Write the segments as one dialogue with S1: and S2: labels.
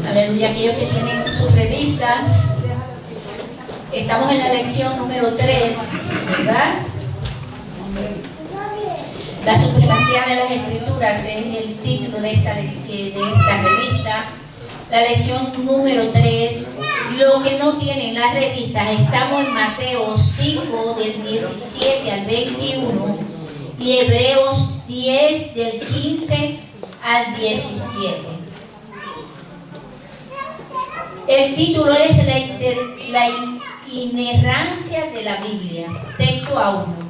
S1: Aleluya. Aquellos que tienen su revista, estamos en la lección número 3, ¿verdad? La supremacía de las escrituras es el título de esta revista. La lección número 3, lo que no tienen las revistas, estamos en Mateo 5 del 17 al 21 y Hebreos 10 del 15 al 17. El título es la inerrancia de la Biblia, texto a 1.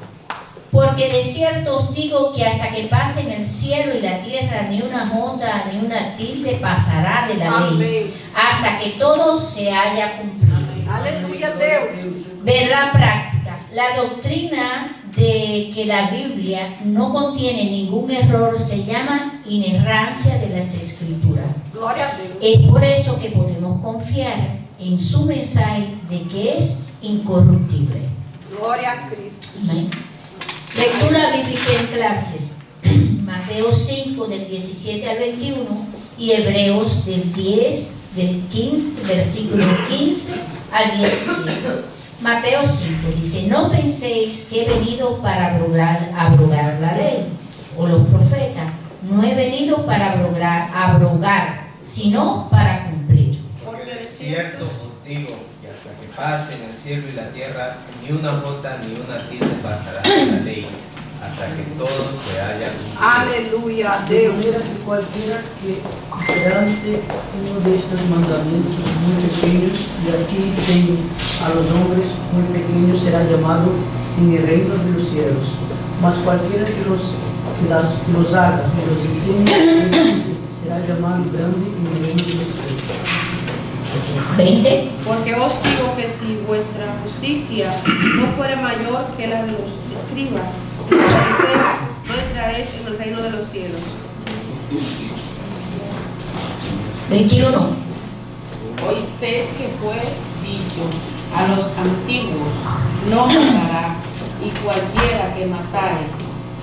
S1: Porque de cierto os digo que hasta que pasen el cielo y la tierra, ni una jota ni una tilde pasará de la ley, hasta que todo se haya cumplido.
S2: Aleluya, Dios.
S1: Verdad práctica. La doctrina de que la Biblia no contiene ningún error se llama inerrancia de las Escrituras.
S2: Gloria a Dios.
S1: Es por eso que podemos confiar en su mensaje de que es incorruptible.
S2: Gloria a Cristo.
S1: Amén. Lectura bíblica en clases. Mateo 5 del 17 al 21 y Hebreos del 15, versículo 15 al 17. Mateo 5 dice: no penséis que he venido para abrogar la ley o los profetas. No he venido para abrogar, sino para cumplir.
S3: Porque de cierto os digo que hasta que pasen el cielo y la tierra, ni una jota ni una tilde pasará de la ley, hasta que todo se haya cumplido.
S2: Aleluya, Dios.
S4: Cualquiera que quebrante uno de estos mandamientos muy pequeños y así enseñe a los hombres muy pequeños será llamado en el reino de los cielos. Mas cualquiera que los haga y los enseñe será llamado grande en el reino de los cielos.
S1: 20.
S5: Porque os digo que si vuestra justicia no fuera mayor que la de los escribas y los fariseos, no entraréis en el reino de los cielos.
S1: 21.
S6: Oísteis que fue dicho a los antiguos: no matará, y cualquiera que matare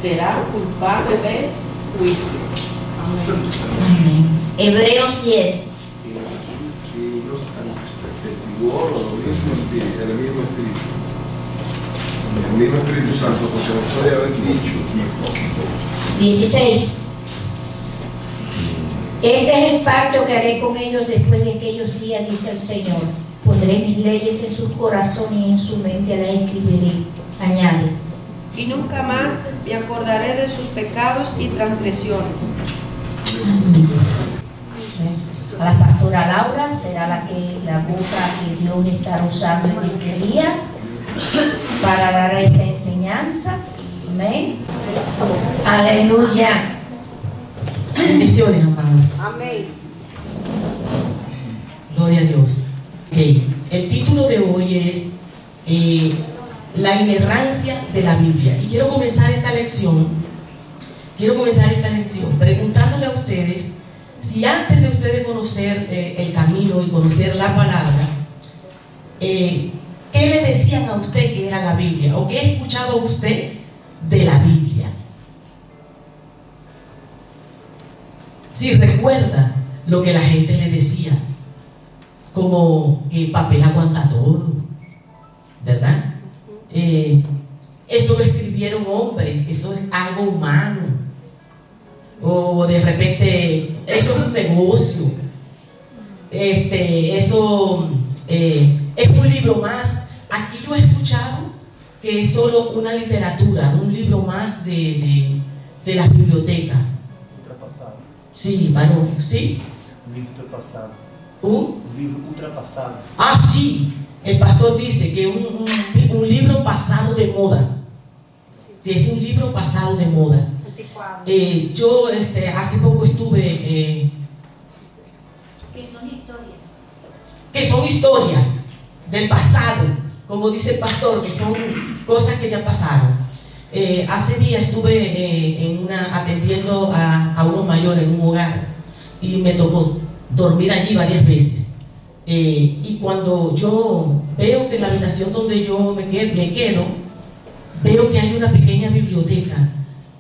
S6: será culpable de juicio.
S1: Amén. Hebreos 10.
S7: El mismo Espíritu Santo, porque nos puede haber dicho.
S1: 16. Este es el pacto que haré con ellos después de aquellos días, dice el Señor. Pondré mis leyes en sus corazones y en su mente las escribiré. Añade.
S5: Y nunca más me acordaré de sus pecados y transgresiones.
S1: A la pastora Laura será la boca que Dios estará usando en este día para dar esta enseñanza. Amén. Aleluya.
S8: Bendiciones, amados.
S2: Amén.
S8: Gloria a Dios. Okay. El título de hoy es la inerrancia de la Biblia. Y quiero comenzar esta lección preguntándole a ustedes si antes de ustedes conocer el camino y conocer la palabra, ¿qué le decían a usted que era la Biblia? ¿O qué escuchaba usted de la Biblia? Si recuerda lo que la gente le decía, como que el papel aguanta todo, ¿verdad? Eso lo escribieron hombres, eso es algo humano. O de repente, esto es un negocio, eso es un libro más. Aquí yo he escuchado que es solo una literatura, un libro más de las bibliotecas.
S9: Ultrapassado.
S8: Sí, varón, sí.
S9: Un livro ultrapassado.
S8: Un
S9: livro ultrapassado.
S8: Ah, sí. El pastor dice que un libro pasado de moda. Que es un libro pasado de moda. Yo hace poco estuve que son historias del pasado, como dice el pastor, que son cosas que ya pasaron. Hace días estuve atendiendo a unos mayores en un hogar y me tocó dormir allí varias veces. Y cuando yo veo que en la habitación donde yo me quedo, veo que hay una pequeña biblioteca.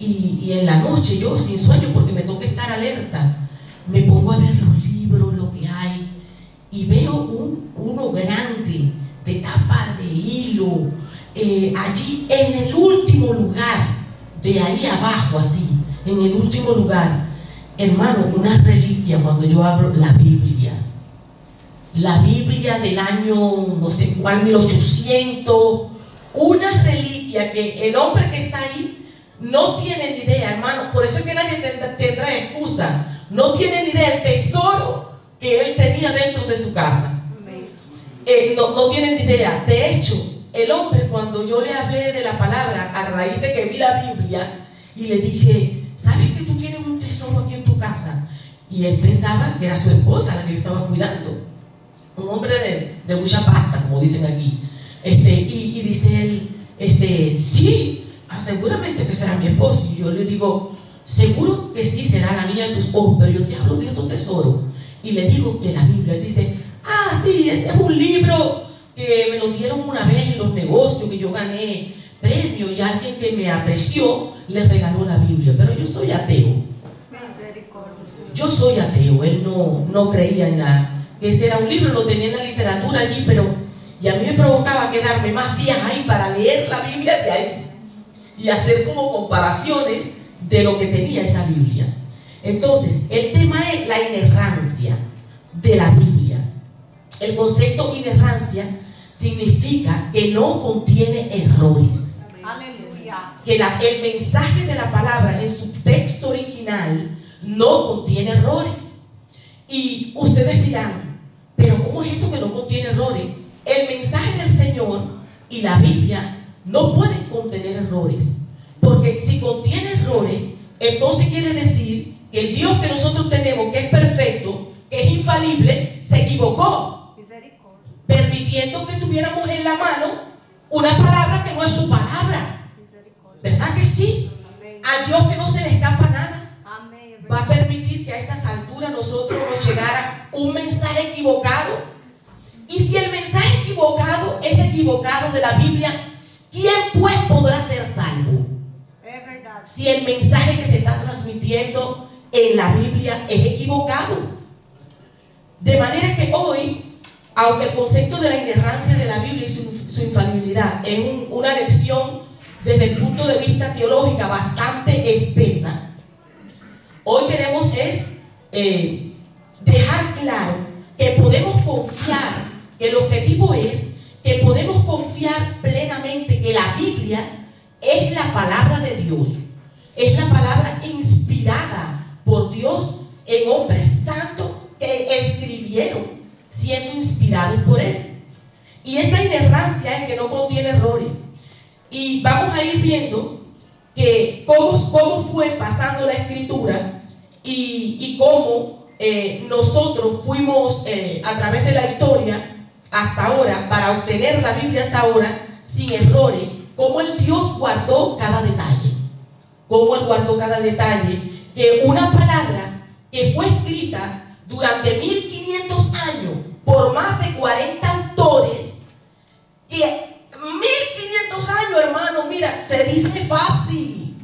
S8: Y en la noche yo, sin sueño, porque me toca estar alerta, me pongo a ver los libros, lo que hay. y veo uno grande, de tapa de hilo, allí en el último lugar, de ahí abajo así, en el último lugar, hermano, una reliquia. Cuando yo abro la Biblia del año no sé cuál, 1800, una reliquia que el hombre que está ahí no tiene ni idea, hermano. Por eso es que nadie tendrá excusa, no tiene ni idea el tesoro que él tenía dentro de su casa. No tienen ni idea. De hecho, el hombre, cuando yo le hablé de la palabra a raíz de que vi la Biblia y le dije, ¿sabes que tú tienes un tesoro aquí en tu casa? Y él pensaba que era su esposa la que yo estaba cuidando, un hombre de mucha pasta, como dicen aquí. Y dice él, sí, seguramente que será mi esposa. Y yo le digo, seguro que sí será la niña de tus ojos, pero yo te hablo de tu tesoro. Y le digo de la Biblia. Él dice, ah, sí, ese es un libro que me lo dieron una vez en los negocios, que yo gané premio y alguien que me apreció le regaló la Biblia. Pero yo soy ateo. Yo soy ateo. Él no creía en que ese era un libro, lo tenía en la literatura allí, y a mí me provocaba quedarme más días ahí para leer la Biblia de ahí y hacer como comparaciones de lo que tenía esa Biblia. Entonces, el tema es la inerrancia de la Biblia. El concepto inerrancia significa que no contiene errores.
S2: Aleluya.
S8: Que el mensaje de la palabra en su texto original no contiene errores. Y ustedes dirán, pero ¿cómo es eso que no contiene errores? El mensaje del Señor y la Biblia no pueden contener errores, porque si contiene errores, entonces quiere decir que el Dios que nosotros tenemos, que es perfecto, que es infalible, se equivocó, permitiendo que tuviéramos en la mano una palabra que no es su palabra. ¿Verdad que sí? Al Dios que no se le escapa nada, va a permitir que a estas alturas nosotros nos llegara un mensaje equivocado. Y si el mensaje equivocado es equivocado de la Biblia, ¿quién pues podrá ser salvo?
S2: Es verdad.
S8: Si el mensaje que se está transmitiendo en la Biblia es equivocado. De manera que hoy, aunque el concepto de la inerrancia de la Biblia y su infalibilidad es una lección desde el punto de vista teológico bastante espesa, hoy queremos dejar claro que podemos confiar, que el objetivo es que podemos confiar plenamente que la Biblia es la palabra de Dios, es la palabra inspirada por Dios en hombres santos que escribieron siendo inspirados por Él. Y esa inerrancia es que no contiene errores. Y vamos a ir viendo que cómo fue pasando la escritura y cómo nosotros fuimos a través de la historia hasta ahora, para obtener la Biblia hasta ahora sin errores, cómo el Dios guardó cada detalle, cómo Él guardó cada detalle, que una palabra que fue escrita durante 1500 años por más de 40 autores, que 1500 años, hermano, mira, se dice fácil.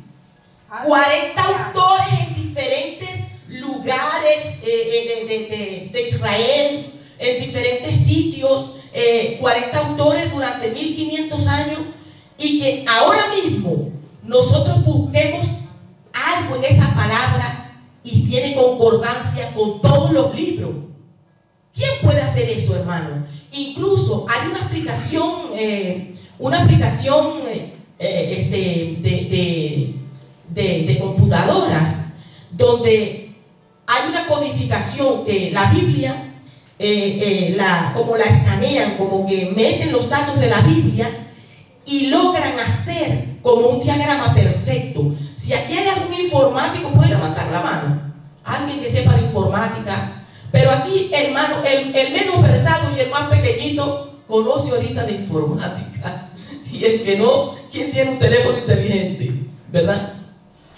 S8: 40 autores en diferentes lugares de Israel, en diferentes sitios, 40 autores durante 1500 años, y que ahora mismo nosotros busquemos algo en esa palabra y tiene concordancia con todos los libros. ¿Quién puede hacer eso, hermano? Incluso hay una aplicación de computadoras donde hay una codificación que la Biblia como la escanean, como que meten los datos de la Biblia y logran hacer como un diagrama perfecto. Si aquí hay algún informático, puede levantar la mano, alguien que sepa de informática. Pero aquí, hermano, el menos versado y el más pequeñito conoce ahorita de informática. Y el que no, ¿quién tiene un teléfono inteligente? ¿Verdad?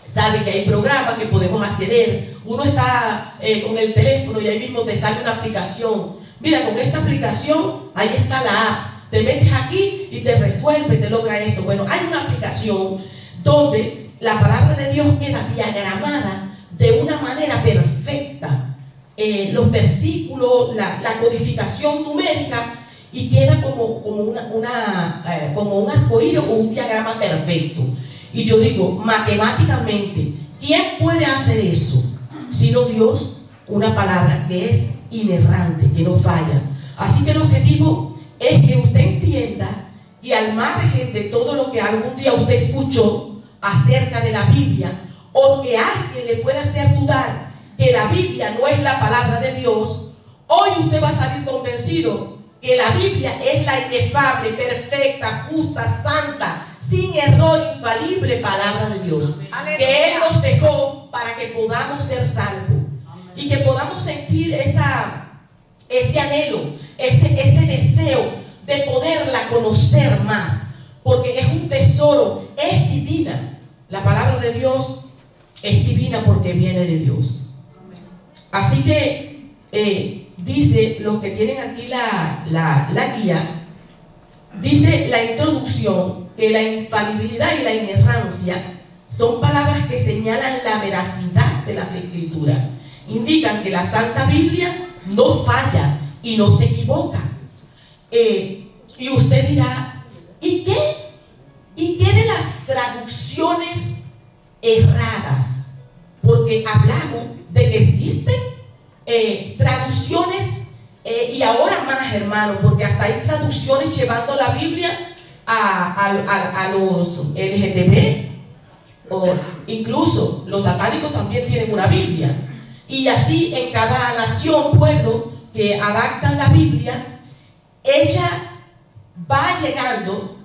S8: Sabe que hay programas que podemos acceder. Uno está con el teléfono y ahí mismo te sale una aplicación. Mira, con esta aplicación, ahí está la app. Te metes aquí y te resuelve, te logra esto. Bueno, hay una aplicación donde la palabra de Dios queda diagramada de una manera perfecta los versículos, la codificación numérica, y queda como un arcoíris o un diagrama perfecto. Y yo digo, matemáticamente, ¿quién puede hacer eso? Sino Dios, una palabra que es inerrante, que no falla. Así que el objetivo es que usted entienda que al margen de todo lo que algún día usted escuchó acerca de la Biblia, o que alguien le pueda hacer dudar que la Biblia no es la palabra de Dios, hoy usted va a salir convencido que la Biblia es la inefable, perfecta, justa, santa, sin error, infalible palabra de Dios. Aleluya. Que Él nos dejó para que podamos ser salvos y que podamos sentir ese anhelo, ese deseo de poderla conocer más, porque es un tesoro, es divina. La palabra de Dios es divina porque viene de Dios. Así que dice, los que tienen aquí la guía, dice la introducción que la infalibilidad y la inerrancia son palabras que señalan la veracidad de las Escrituras. Indican que la Santa Biblia no falla y no se equivoca. Y usted dirá, ¿y qué de las traducciones erradas? Porque hablamos de que existen traducciones, y ahora más, hermano, porque hasta hay traducciones llevando la Biblia a los LGTB, o incluso los satánicos también tienen una Biblia. Y así en cada nación, pueblo que adaptan la Biblia, ella va llegando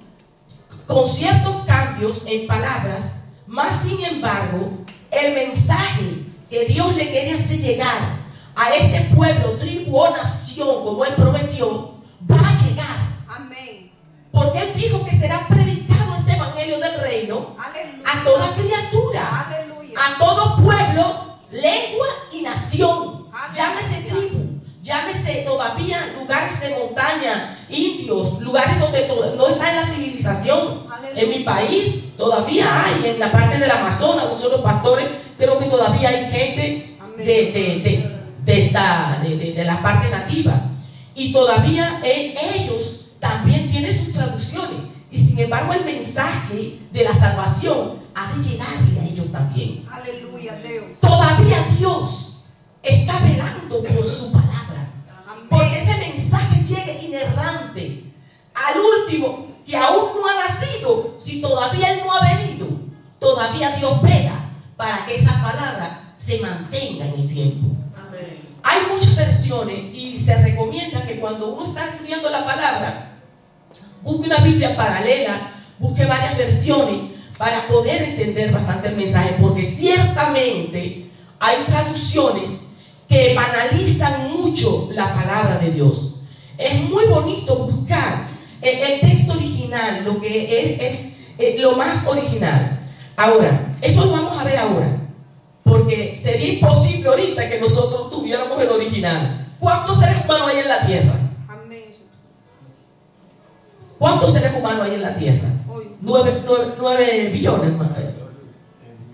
S8: con ciertos cambios en palabras, más sin embargo, el mensaje que Dios le quiere hacer llegar a ese pueblo, tribu o nación, como Él prometió, va a llegar.
S2: Amén.
S8: Porque Él dijo que será predicado este evangelio del reino.
S2: Aleluya.
S8: A toda criatura.
S2: Aleluya.
S8: A todo pueblo, lengua y nación.
S2: Aleluya.
S8: Llámese tribu, llámese todavía lugares de montaña, indios, lugares donde no está en la civilización. Aleluya. En mi país todavía hay, en la parte del Amazonas, donde son los pastores, creo que todavía hay gente de la parte nativa, y todavía ellos también tienen sus traducciones, y sin embargo el mensaje de la salvación ha de llegarle a ellos también.
S2: Aleluya, Dios.
S8: Todavía Dios está velando por su palabra. Amén. Porque ese mensaje llegue inerrante al último que aún no ha nacido. Si todavía Él no ha venido, todavía Dios vela para que esa palabra se mantenga en el tiempo. Amén. Hay muchas versiones y se recomienda que cuando uno está estudiando la palabra, busque una Biblia paralela, busque varias versiones para poder entender bastante el mensaje, porque ciertamente hay traducciones que banalizan mucho la palabra de Dios. Es muy bonito buscar el texto original, lo que es lo más original. Ahora, eso lo vamos a ver ahora, porque sería imposible ahorita que nosotros tuviéramos el original. ¿Cuántos seres humanos hay en la tierra? ¿Cuántos seres humanos hay en la tierra? 9 billones, hermano.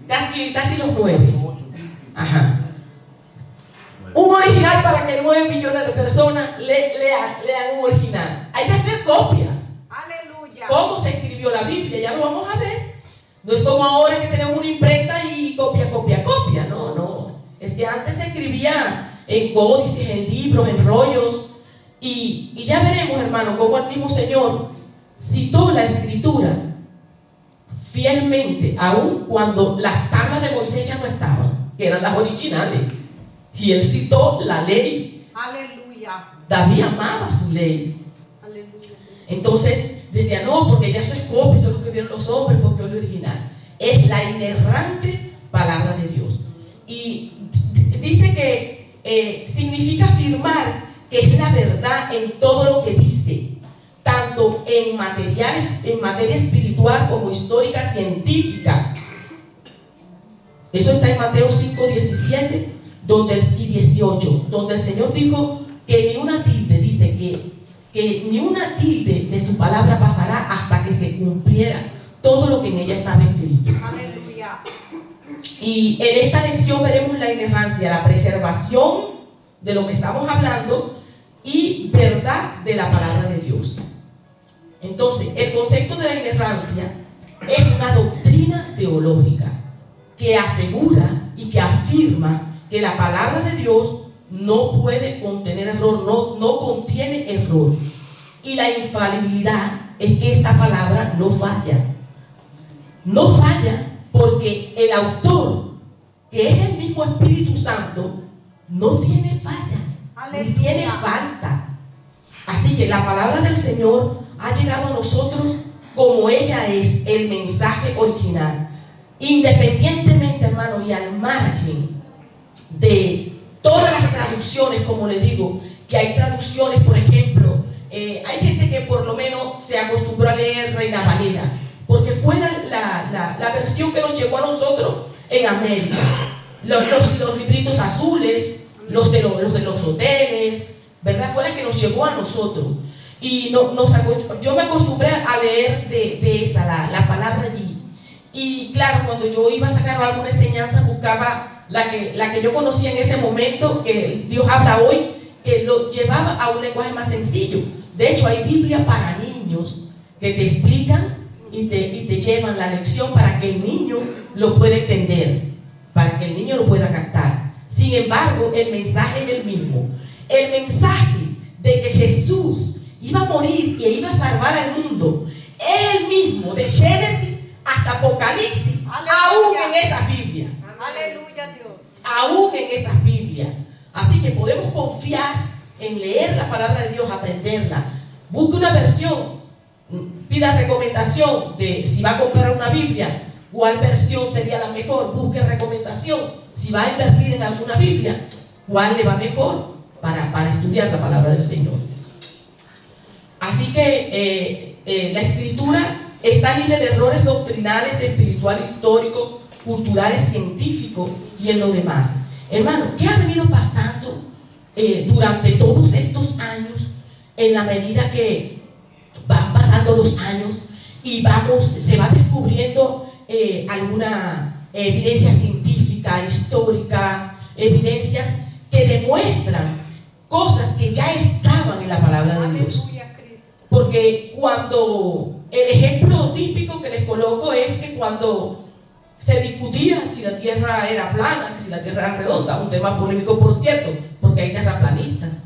S8: Casi los 9. Ajá. Un original para que 9 billones de personas lean un original. Hay que hacer copias.
S2: Aleluya.
S8: ¿Cómo se escribió la Biblia? Ya lo vamos a ver. No es como ahora que tenemos una imprenta y copia. No. Es que antes se escribía en códices, en libros, en rollos. Y ya veremos, hermano, cómo el mismo Señor citó la Escritura fielmente, aun cuando las tablas de Moisés ya no estaban, que eran las originales. Y él citó la ley.
S2: Aleluya.
S8: David amaba su ley.
S2: Aleluya.
S8: Entonces decía, no, porque ya esto es copia, eso es lo que vieron los hombres, porque es lo original. Es la inerrante palabra de Dios. Y dice que significa afirmar que es la verdad en todo lo que dice, tanto en materia espiritual como histórica, científica. Eso está en Mateo 5:17 y 18, donde el Señor dijo que ni una tilde, dice que ni una tilde de su palabra pasará hasta que se cumpliera todo lo que en ella estaba escrito.
S2: Aleluya.
S8: Y en esta lección veremos la inerrancia, la preservación de lo que estamos hablando y verdad de la palabra de Dios. Entonces, el concepto de la inerrancia es una doctrina teológica que asegura y que afirma que la palabra de Dios no puede contener error, no contiene error. Y la infalibilidad es que esta palabra no falla. No falla porque el autor, que es el mismo Espíritu Santo, no tiene falla, ni tiene falta. Así que la palabra del Señor ha llegado a nosotros como ella es, el mensaje original. Independientemente, hermano, y al margen de todas las traducciones, como le digo, que hay traducciones, por ejemplo, hay gente que por lo menos se acostumbró a leer Reina Valera, porque fue la versión que nos llegó a nosotros en América. Los libritos azules, los de los hoteles, ¿verdad? Fue la que nos llegó a nosotros. Y yo me acostumbré a leer de esa, la palabra allí. Y claro, cuando yo iba a sacar alguna enseñanza, buscaba la que yo conocía en ese momento, que Dios habla hoy, que lo llevaba a un lenguaje más sencillo. De hecho, hay Biblia para niños que te explican y te llevan la lección para que el niño lo pueda entender, para que el niño lo pueda captar. Sin embargo, el mensaje es el mismo. El mensaje de que Jesús iba a morir y iba a salvar al mundo es el mismo de Génesis hasta Apocalipsis. Aleluya. Aún en esas Biblias.
S2: Aleluya, Dios.
S8: Aún en esas Biblias. Así que podemos confiar en leer la palabra de Dios, aprenderla. Busque una versión, pida recomendación de si va a comprar una Biblia, cuál versión sería la mejor. Busque recomendación si va a invertir en alguna Biblia, cuál le va mejor para estudiar la palabra del Señor. Así que la Escritura está libre de errores doctrinales, espirituales, históricos, culturales, científicos y en lo demás. Hermano, ¿qué ha venido pasando durante todos estos años, en la medida que van pasando los años y se va descubriendo alguna evidencia científica, histórica, evidencias que demuestran cosas que ya estaban en la palabra de Dios? Porque el ejemplo típico que les coloco es que cuando se discutía si la tierra era plana, que si la tierra era redonda, un tema polémico por cierto, porque hay terraplanistas,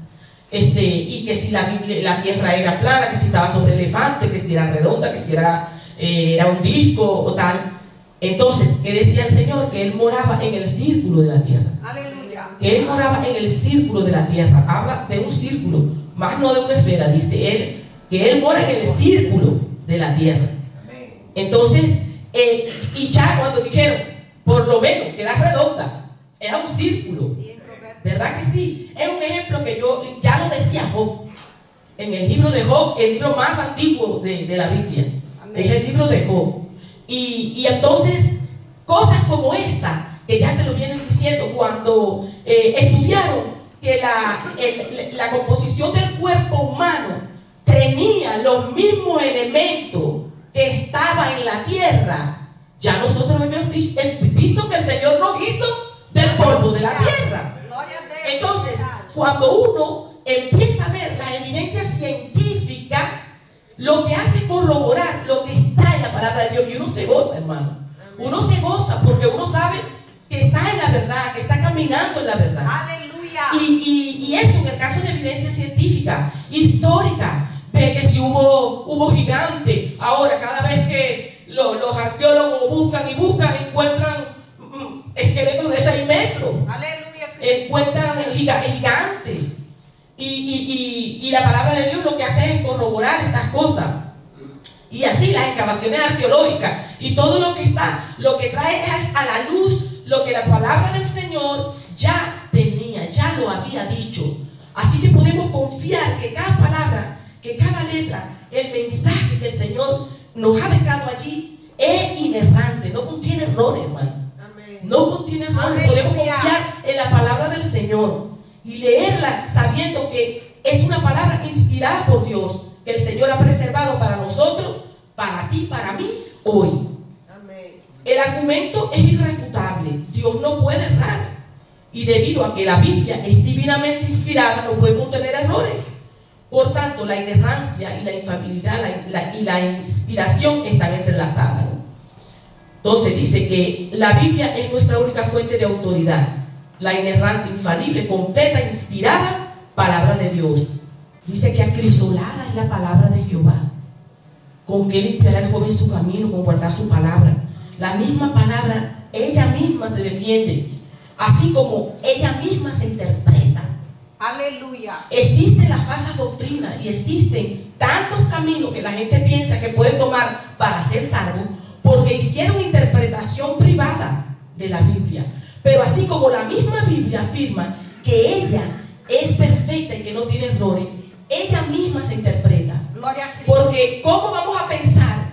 S8: y que si la tierra era plana, que si estaba sobre elefante, que si era redonda, que si era un disco o tal. Entonces, ¿qué decía el Señor? Que Él moraba en el círculo de la tierra.
S2: Aleluya.
S8: Que Él moraba en el círculo de la tierra. Habla de un círculo, más no de una esfera, dice Él, que Él mora en el círculo de la tierra. Entonces, y ya cuando dijeron, por lo menos, que era redonda, era un círculo, ¿verdad que sí? Es un ejemplo que ya lo decía Job, en el libro de Job, el libro más antiguo de la Biblia. Es el libro de Job. Y entonces, cosas como esta, que ya te lo vienen diciendo, cuando estudiaron que la composición del cuerpo humano tenía los mismos elementos que estaban en la tierra, ya nosotros hemos visto que el Señor nos hizo del polvo de la tierra. Entonces, cuando uno empieza a ver la evidencia científica, lo que hace corroborar lo que está en la palabra de Dios, y uno se goza, hermano. Uno se goza porque uno sabe que está en la verdad, que está caminando en la verdad.
S2: Aleluya.
S8: Y eso en el caso de evidencia científica, histórica, ve que si hubo gigantes. Ahora, cada vez que los arqueólogos buscan encuentran esqueletos de 6 metros.
S2: Aleluya.
S8: Encuentran gigantes. Y la palabra de Dios lo que hace es corroborar estas cosas. Y así las excavaciones arqueológicas y todo lo que trae es a la luz lo que la palabra del Señor ya tenía, ya lo había dicho. Así que podemos confiar que cada palabra, que cada letra, el mensaje que el Señor nos ha dejado allí es inerrante, no contiene errores, hermano. Amén. No contiene errores. Aleluya. Podemos confiar en la palabra del Señor y leerla sabiendo que es una palabra inspirada por Dios, que el Señor ha preservado para nosotros, para ti, para mí, hoy. Amén. El argumento es irrefutable. Dios no puede errar. y debido a que la Biblia es divinamente inspirada, no puede contener errores. Por tanto, la inerrancia y la infalibilidad y la inspiración están entrelazadas, ¿no? Entonces dice que la Biblia es nuestra única fuente de autoridad, la inerrante, infalible, completa, inspirada palabra de Dios. Dice que acrisolada es la palabra de Jehová. ¿Con qué limpiará el joven su camino? Con guardar su palabra. La misma palabra, ella misma se defiende, así como ella misma se interpreta.
S2: Aleluya.
S8: Existen las falsas doctrinas y existen tantos caminos que la gente piensa que puede tomar para ser salvo, porque hicieron interpretación privada de la Biblia. Pero así como la misma Biblia afirma que ella es perfecta y que no tiene errores, ella misma se interpreta.
S2: Gloria a Cristo.
S8: Porque ¿cómo vamos a pensar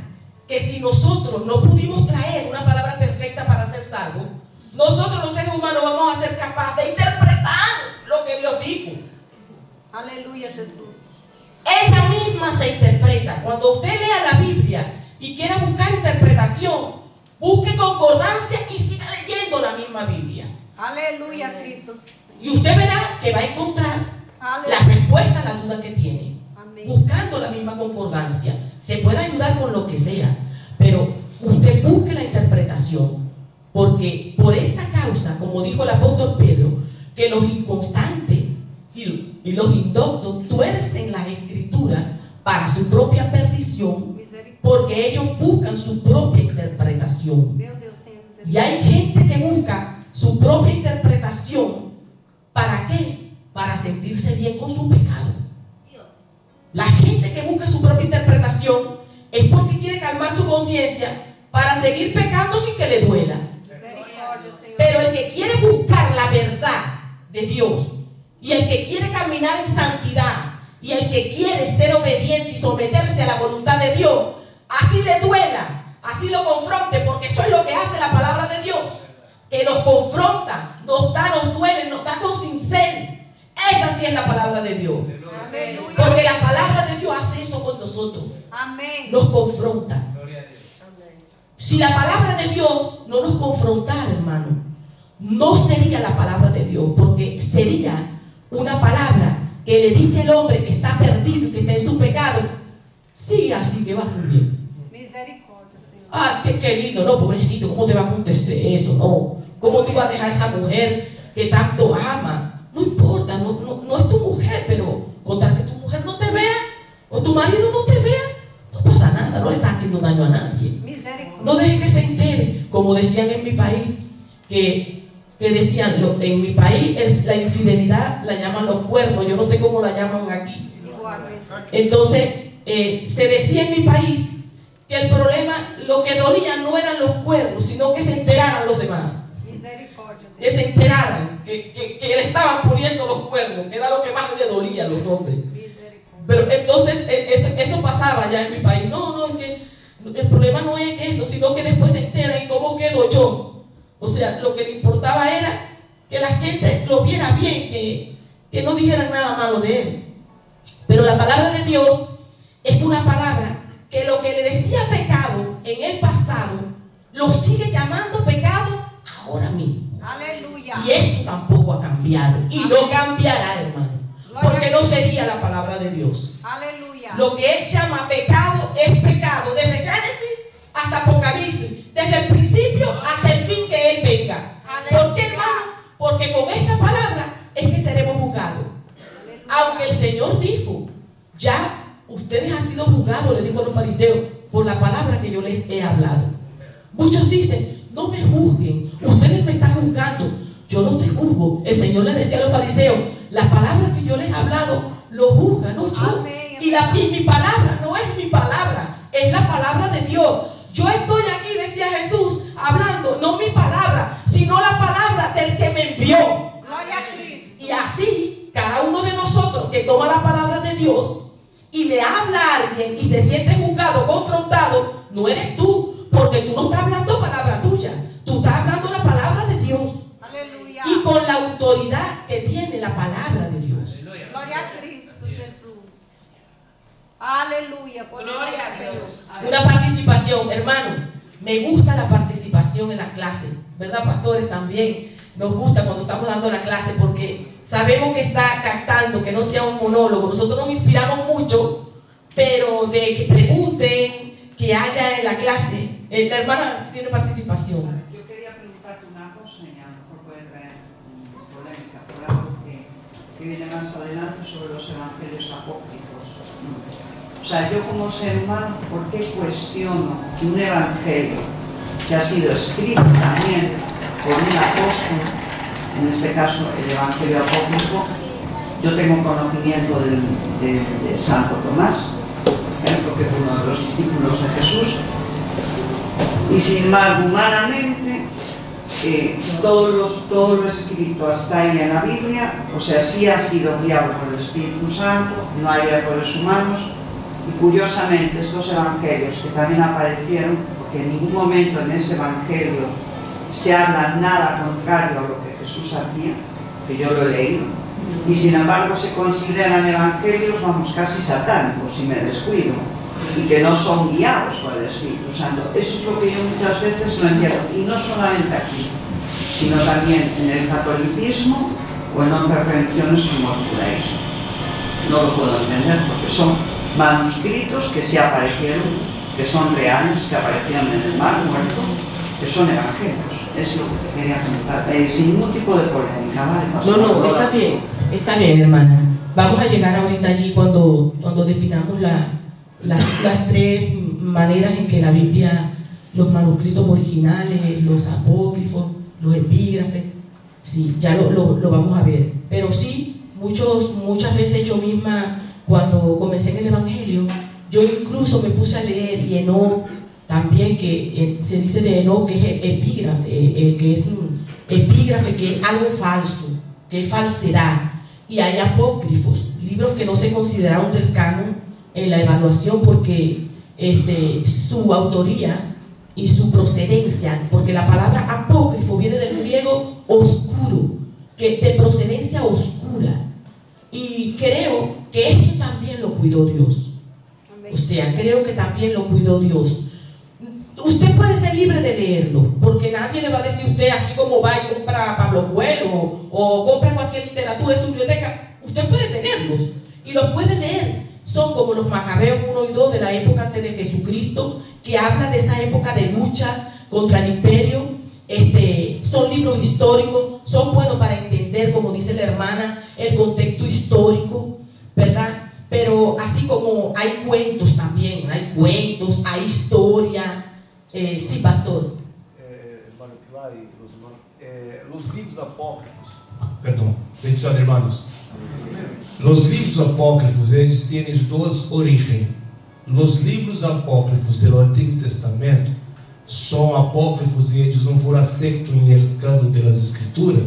S8: que si nosotros no pudimos traer una palabra perfecta para ser salvos, nosotros los seres humanos vamos a ser capaces de interpretar lo que Dios dijo?
S2: Aleluya, Jesús.
S8: Ella misma se interpreta. Cuando usted lea la Biblia y quiera buscar interpretación, busque concordancia y siga leyendo la misma Biblia.
S2: Aleluya, Cristo.
S8: Y usted verá que va a encontrar la respuesta a la duda que tiene.
S2: Amén.
S8: Buscando la misma concordancia. Se puede ayudar con lo que sea, pero usted busque la interpretación. Porque por esta causa, como dijo el apóstol Pedro, que los inconstantes y los indoctos tuercen las escrituras para su propia perdición, porque ellos buscan su propia interpretación. Y hay gente que busca su propia interpretación. ¿Para qué? Para sentirse bien con su pecado. La gente que busca su propia interpretación es porque quiere calmar su conciencia para seguir pecando sin que le duela. Pero el que quiere buscar la verdad de Dios y el que quiere caminar en santidad y el que quiere ser obediente y someterse a la voluntad de Dios, así le duela, así lo confronte, porque eso es lo que hace la palabra de Dios, que nos confronta, nos duele, nos da con cincel. Esa sí es la palabra de Dios.
S2: Aleluya.
S8: Porque la palabra de Dios hace eso con nosotros.
S2: Amén.
S8: Nos confronta. Si la palabra de Dios no nos confrontara, hermano, no sería la palabra de Dios, porque sería una palabra que le dice al hombre que está perdido y que está en su pecado: sigue así que va muy bien.
S2: Misericordia, Señor.
S8: Ah, qué lindo, no, pobrecito, ¿cómo te va a contestar eso? No, ¿cómo tú vas a dejar a esa mujer que tanto ama? No importa, no es tu mujer, pero contra que tu mujer no te vea o tu marido no te vea, no pasa nada, no le estás haciendo daño a nadie. No dejes que se entere, como decían en mi país, que decían, en mi país la infidelidad la llaman los cuernos, yo no sé cómo la llaman aquí. Entonces, se decía en mi país que el problema, lo que dolía no eran los cuernos, sino que se enteraran los demás. Que se enteraran que le estaban poniendo los cuernos, que era lo que más le dolía a los hombres. Pero entonces eso pasaba ya en mi país. No, es que el problema no es eso, sino que después se enteran cómo quedo yo. O sea, lo que le importaba era que la gente lo viera bien, que no dijeran nada malo de él. Pero la palabra de Dios es una palabra que lo que le decía pecado en el pasado, lo sigue llamando pecado ahora mismo.
S2: Aleluya.
S8: Y eso tampoco ha cambiado. Y no cambiará, hermano. Porque no sería la palabra de Dios.
S2: Aleluya.
S8: Lo que él llama pecado es pecado. Desde Génesis hasta Apocalipsis. Desde el principio hasta el fin que él venga.
S2: Aleluya.
S8: ¿Por qué, hermano? Porque con esta palabra es que seremos juzgados. Aunque el Señor dijo: ya ustedes han sido juzgados, le dijo a los fariseos, por la palabra que yo les he hablado. Muchos dicen: no me juzguen, ustedes me están juzgando. Yo no te juzgo. El Señor le decía a los fariseos: la palabra que yo les he hablado lo juzga, no yo.
S2: Amén.
S8: Y mi palabra no es mi palabra, es la palabra de Dios. Yo estoy aquí, decía Jesús, hablando no mi palabra, sino la palabra del que me envió.
S2: Gloria a Cristo.
S8: Y así, cada uno de nosotros que toma la palabra de Dios y le habla a alguien y se siente juzgado, confrontado, no eres tú, porque tú no estás hablando palabra tuya, tú estás hablando la palabra de Dios.
S2: Aleluya.
S8: Y con la autoridad que tiene la palabra de Dios.
S2: Gloria a Cristo Jesús. Aleluya.
S6: Gloria a Dios.
S8: Una participación, hermano. Me gusta la participación en la clase, ¿verdad, pastores? También nos gusta cuando estamos dando la clase porque sabemos que está captando, que no sea un monólogo. Nosotros nos inspiramos mucho, pero de que pregunten, que haya en la clase. La hermana tiene participación.
S10: Yo quería preguntarte una cosa, y a lo mejor puede traer polémica, por algo que viene más adelante sobre los evangelios apócrifos. O sea, yo como ser humano, ¿por qué cuestiono que un evangelio que ha sido escrito también por un apóstol, en este caso el evangelio apócrifo, yo tengo conocimiento de Santo Tomás, por ejemplo, que fue uno de los discípulos de Jesús, y sin embargo, humanamente, todo lo escrito hasta ahí en la Biblia, o sea, sí ha sido guiado por el Espíritu Santo, no hay errores humanos, y curiosamente estos evangelios que también aparecieron, porque en ningún momento en ese evangelio se habla nada contrario a lo que Jesús hacía, que yo lo he leído, y sin embargo se consideran evangelios, vamos, casi satánicos, si me descuido, y que no son guiados por el Espíritu Santo. Eso es lo que yo muchas veces no entiendo, y no solamente aquí, sino también en el catolicismo o en otras religiones como el judaísmo. No lo puedo entender porque son manuscritos que sí aparecieron, que son reales, que aparecieron en el Mar Muerto, que son evangelios. Es lo que quería comentar, sin ningún tipo de polémica, ¿vale?
S8: No, está bien, hermana. Vamos a llegar ahorita allí cuando definamos las tres maneras en que la Biblia, los manuscritos originales, los apócrifos, los epígrafes, sí, ya lo vamos a ver. Pero sí, muchas veces yo misma, cuando comencé en el Evangelio, yo incluso me puse a leer, y Enoc también, que se dice de Enoc que es epígrafe, que es un epígrafe, que es algo falso, que es falsedad. Y hay apócrifos, libros que no se consideraron del canon en la evaluación porque su autoría y su procedencia, porque la palabra apócrifo viene del griego oscuro, que de procedencia oscura, y creo que esto también lo cuidó Dios. O sea, creo que también lo cuidó Dios. Usted puede ser libre de leerlo, porque nadie le va a decir a usted, así como va y compra Pablo Coelho o compra cualquier literatura en su biblioteca. Usted puede tenerlos y los puede leer. Son como los Macabeos 1 y 2 de la época antes de Jesucristo, que habla de esa época de lucha contra el imperio. Son libros históricos, son buenos para entender, como dice la hermana, el contexto histórico, ¿verdad? Pero así como hay cuentos también, hay historia. Sí, pastor.
S7: Hermano Clary, los livros apócrifos, perdão, bendição, hermanos. Los livros apócrifos, eles têm duas origens. Os livros apócrifos do Antigo Testamento são apócrifos e eles não foram aceitos no cânon das Escrituras,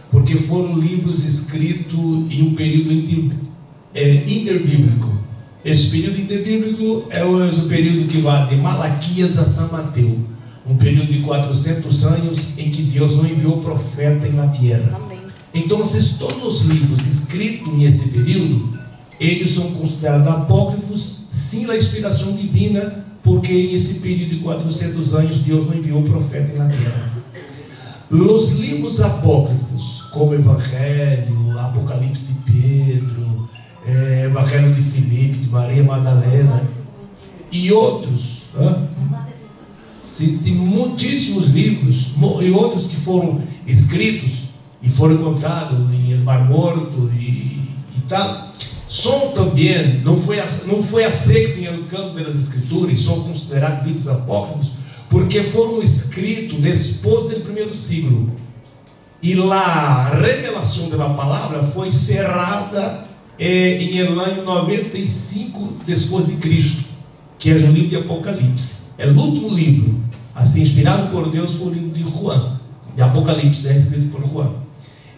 S7: porque foram livros escritos em um período interbíblico. Esse período interbíblico é o período que vai de Malaquias a São Mateus, um período de 400 anos em que Deus não enviou profeta na terra. Então, todos os livros escritos nesse período, eles são considerados apócrifos, sem a inspiração divina, porque nesse período de 400 anos Deus não enviou profeta na terra. Os livros apócrifos, como Evangelho, Apocalipse de Pedro, Evangelho de Filipe, de Maria Madalena e outros, muitíssimos livros e outros que foram escritos e foram encontrados em El Mar Morto e tal, são também, não foi aceito no campo das Escrituras, são considerados livros apócrifos, porque foram escritos depois do primeiro siglo, e a revelação da palavra foi cerrada em el ano 95 depois de Cristo, que é o livro de Apocalipse. É o último livro, assim, inspirado por Deus, foi o livro de Juan, de Apocalipse, escrito por Juan.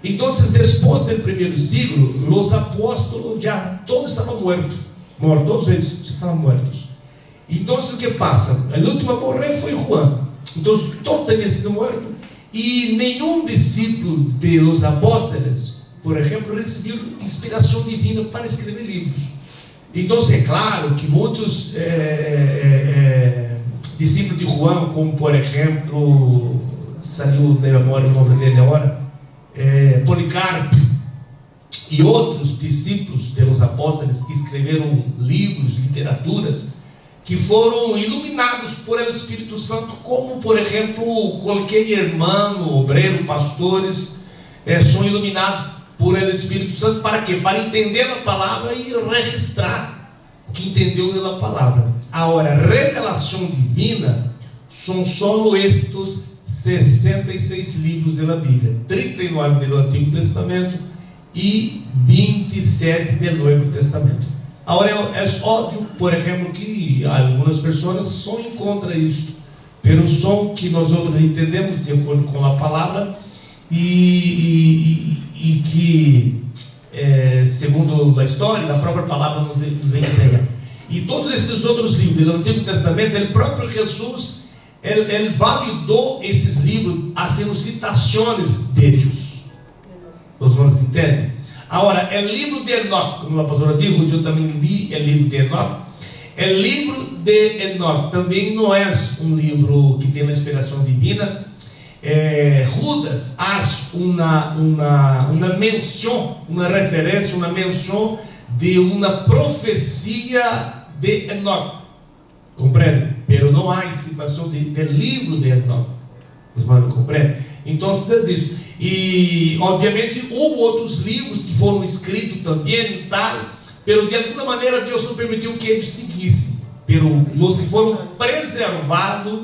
S7: Então, depois do primeiro siglo, os apóstolos já todos estavam mortos, todos eles já estavam mortos. Então, o que passa? O último a morrer foi Juan. Então, todos tinham sido mortos e nenhum discípulo dos apóstolos, por exemplo, recebeu inspiração divina para escrever livros. Então, é claro que muitos discípulos de Juan, como por exemplo, saiu da memória o nome dele agora, Policarpo e outros discípulos dos apóstolos que escreveram livros, literaturas, que foram iluminados por el Espírito Santo, como por exemplo qualquer irmão, obreiro, pastores, são iluminados por el Espírito Santo. Para quê? Para entender a palavra e registrar o que entendeu da palavra. Agora, revelação divina são só estes 66 livros da Bíblia, 39 do Antigo Testamento e 27 do Novo Testamento. Agora, é óbvio, por exemplo, que algumas pessoas só encontram isto, pelo som que nós outros entendemos de acordo com a palavra e que, segundo a história, a própria palavra nos ensina. E todos esses outros livros do Antigo Testamento, o próprio Jesus, ele validou esses livros fazendo citações deles. Os irmãos entendem? Agora, o livro de Enoque, como a pastora disse, eu também li o livro de Enoque. O livro de Enoque também não é um livro que tem uma inspiração divina. Judas faz uma menção, uma referência, uma menção de uma profecia de Enoque. Compreende? Pero não há citação do livro de Enoque. Os irmãos compreendem? Então, se diz isso. E, obviamente, houve outros livros que foram escritos também, tal, pero de alguma maneira Deus não permitiu que eles seguissem. Pero os que foram preservados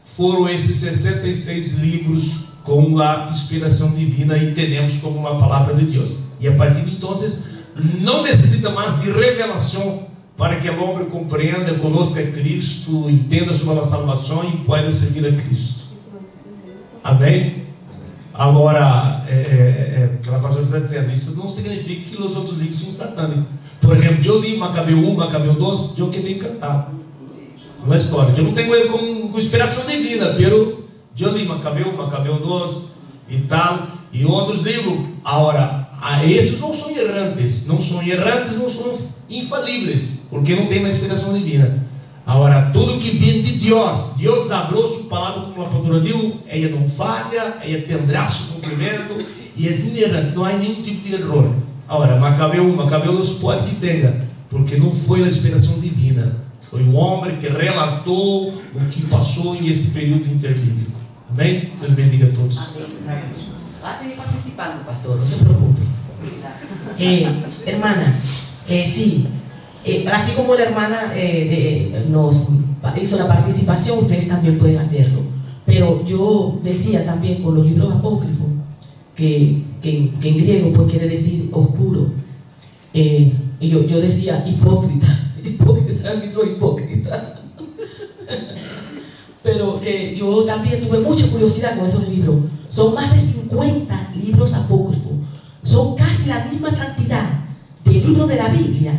S7: foram esses 66 livros com a inspiração divina, e entendemos como a palavra de Deus. E a partir de então, não necessita mais de revelação para que o homem compreenda, conozca Cristo, entenda sobre a salvação e possa servir a Cristo. Amém? Agora, aquela pessoa está dizendo, isso não significa que os outros livros são satânicos. Por exemplo, eu li Macabeu 1, Macabeu 2, eu quedei encantado com a história. Eu não tenho ele com inspiração divina, pero eu li Macabeu 2 e tal, e outros livros. Agora, esses não são errantes, não são infalíveis, porque não tem uma inspiração divina. Agora, tudo que vem de Deus, Deus abriu sua palavra, como a pastora disse, ela não falha, ela tendrá seu cumprimento, e é inerrante, não há nenhum tipo de erro. Agora, Macabeu 1, Macabeu 2 pode que tenha, porque não foi a inspiração divina, foi um homem que relatou o que passou nesse período interbíblico. Amém? Deus bendiga a todos.
S8: Amém. Va a seguir participando, pastor, no se preocupe. Hermana, sí. Así como la hermana nos hizo la participación, ustedes también pueden hacerlo. Pero yo decía también con los libros apócrifos, que en griego pues quiere decir oscuro. Y yo decía hipócrita, el libro hipócrita. Pero que yo también tuve mucha curiosidad con esos libros. Son más de 50 libros apócrifos. Son casi la misma cantidad de libros de la Biblia,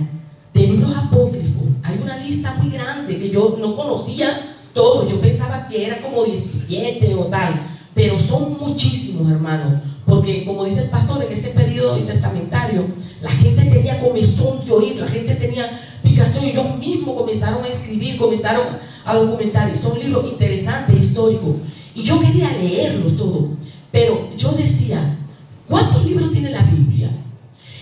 S8: de libros apócrifos. Hay una lista muy grande que yo no conocía todos. Yo pensaba que era como 17 o tal, pero son muchísimos, hermanos, porque como dice el pastor, en este periodo intertestamentario la gente tenía comezón de oír, la gente tenía picación, y ellos mismos comenzaron a escribir, comenzaron a documentar, y son libros interesantes, históricos, y yo quería leerlos todos. Pero yo decía, ¿cuántos libros tiene la Biblia?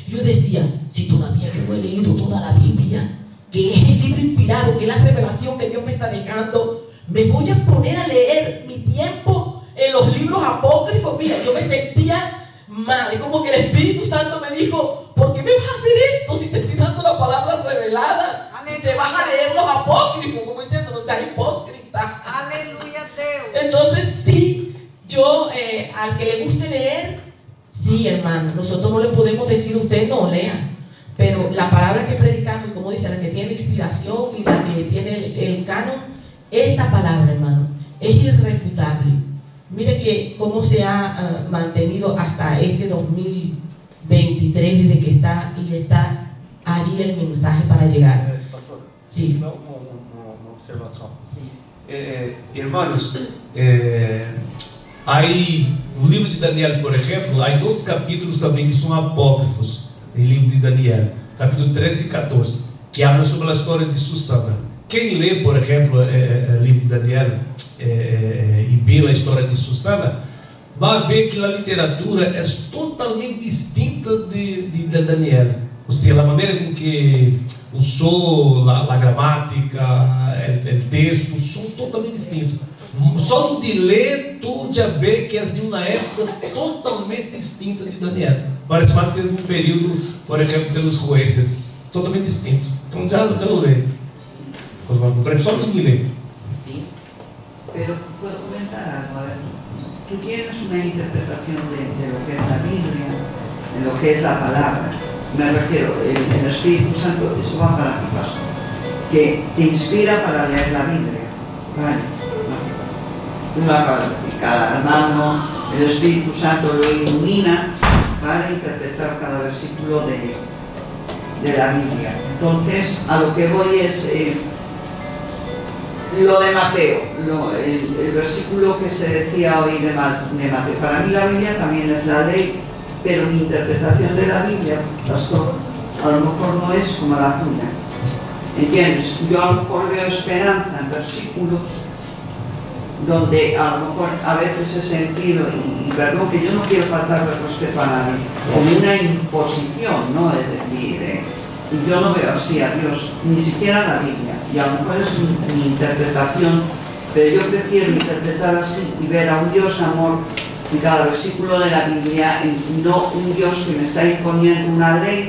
S8: Yo decía, si todavía yo no he leído toda la Biblia, que es el libro inspirado, que es la revelación que Dios me está dejando, me voy a poner a leer mi tiempo en los libros apócrifos. Mira, yo me sentía mal, es como que el Espíritu Santo me dijo, ¿por qué me vas a hacer esto si te estoy dando la palabra revelada? Y te vas a leer los apócrifos, como diciendo, no seas hipócrita.
S2: Aleluya, Dios.
S8: Entonces sí, yo al que le guste leer, sí, hermano, nosotros no le podemos decir a usted no lea, pero la palabra que predicamos, como dice, la que tiene inspiración y la que tiene el canon, esta palabra, hermano, es irrefutable. Mire que cómo se ha mantenido hasta este 2023, desde que está y está allí el mensaje para llegar.
S9: Pastor,
S8: Sí.
S9: uma observação.
S7: Hermanos, aí no livro de Daniel, por exemplo, há 2 capítulos também que são apócrifos no livro de Daniel, capítulo 13 e 14, que habla sobre a história de Susana. Quem lê, por exemplo, o livro de Daniel e vê a história de Susana, vai ver que a literatura é totalmente distinta de Daniel. Ou seja, a maneira com que usou a gramática, o texto, são totalmente distintos. Só de ler, tu já vê que é de uma época totalmente distinta de Daniel. Parece mais que é um período, por exemplo, dos jueces, totalmente distinto. Então já lo vê. Só de ler.
S10: Sí. Pero puedo comentar algo. A ver, tú tienes una interpretación de lo que es la Biblia, de lo que es la palabra. Me refiero, el Espíritu Santo, eso va para ti, pastor, que te inspira para leer la Biblia. ¿Vale? Cada hermano, el Espíritu Santo lo ilumina para interpretar cada versículo de la Biblia. Entonces, a lo que voy es lo de Mateo, el versículo que se decía hoy de Mateo. Para mí la Biblia también es la ley, pero mi interpretación de la Biblia, pastor, a lo mejor no es como la tuya. ¿Entiendes? Yo a lo mejor veo esperanza en versículos donde a lo mejor a veces he sentido, y perdón que yo no quiero faltarle respeto a nadie, como una imposición, ¿no? Es decir, y yo no veo así a Dios, ni siquiera la Biblia, y a lo mejor es mi interpretación, pero yo prefiero interpretar así y ver a un Dios amor en cada versículo de la Biblia, no un Dios que me está imponiendo una ley,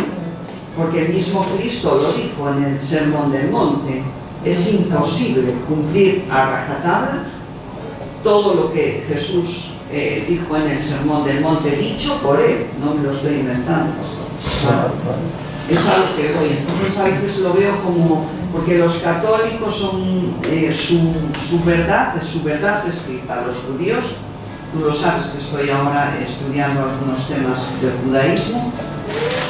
S10: porque el mismo Cristo lo dijo en el Sermón del Monte, es imposible cumplir a rajatabla todo lo que Jesús dijo en el Sermón del Monte, dicho por él, no me lo estoy inventando, pastor. Es a lo que voy. Entonces a veces lo veo como, porque los católicos son su verdad escrita. Los judíos, tú lo sabes que estoy ahora estudiando algunos temas del judaísmo,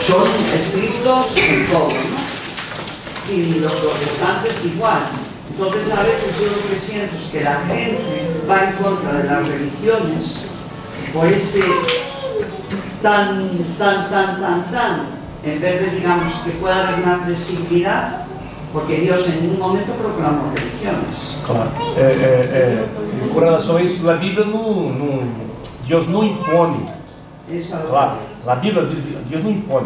S10: son escritos en todo, ¿no? Y los protestantes igual. Entonces a veces yo lo que siento es que la gente va en contra de las religiones por ese tan, en vez de, digamos, que pueda haber una flexibilidad, porque Dios en ningún momento proclamó religiones.
S11: Claro. Com relação a isso, a Bíblia Deus não impõe. Claro, a Bíblia, Deus não impõe.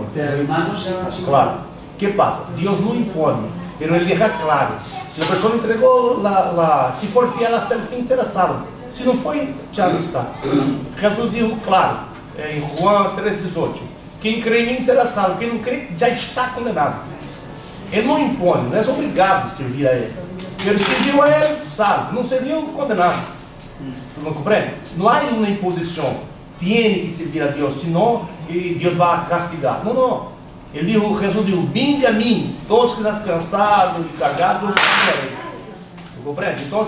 S11: Claro. O que passa? Deus não impõe, mas Ele deixa claro. Se a pessoa entregou, se for fiel até o fim, será salvo. Se não foi, já não está. Jesus disse claro, em João 3,18, quem crê em mim será salvo, quem não crê já está condenado. Ele não impõe, não é obrigado a servir a Ele. Ele serviu a Ele, salvo. Não serviu, condenado. Não compreende? Não há uma imposição. Tem que servir a Deus, senão Deus vai castigar. Não, não. Ele dijo, Jesus disse, vinde a mim, todos que estão cansados e carregados, ¿me compreende? Então,